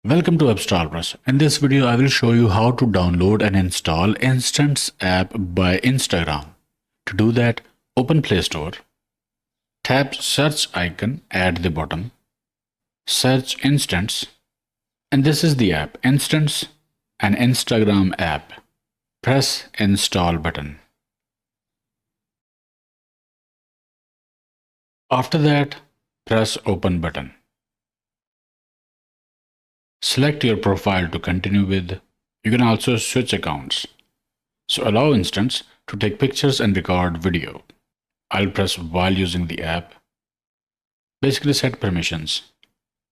Welcome to AppStarBrush. In this video, I will show you how to download and install Instants app by Instagram. To do that, open Play Store, tap search icon at the bottom, search Instants, and this is the app, Instants, an Instagram app. Press install button. After that, press open button. Select your profile to continue with. You can also switch accounts. So allow Instants to take pictures and record video. I'll press while using the app. Basically set permissions.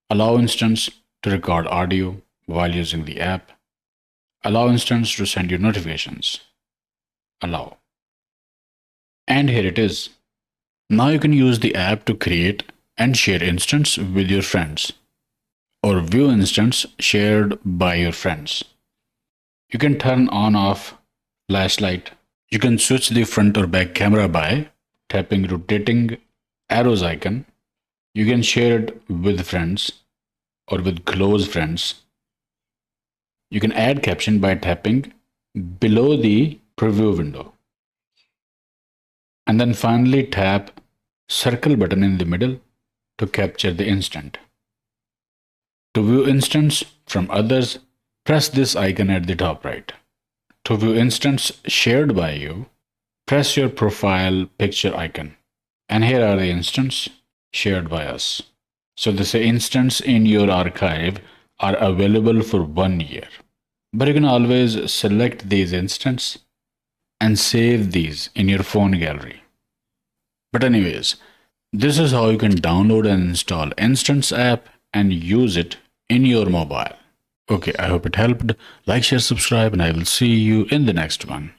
Allow Instants to record audio while using the app. Allow Instants to send you notifications. Allow. And here it is. Now you can use the app to create and share Instants with your friends, or view Instants shared by your friends. You can turn on off flashlight. You can switch the front or back camera by tapping rotating arrows icon. You can share it with friends or with close friends. You can add caption by tapping below the preview window. And then finally tap circle button in the middle to capture the instant. To view Instants from others, press this icon at the top right. To view Instants shared by you, press your profile picture icon. And here are the Instants shared by us. So the Instants in your archive are available for 1 year. But you can always select these Instants and save these in your phone gallery. But anyways, this is how you can download and install Instants app and use it in your mobile. Okay, I hope it helped. Like, share, subscribe, and I will see you in the next one.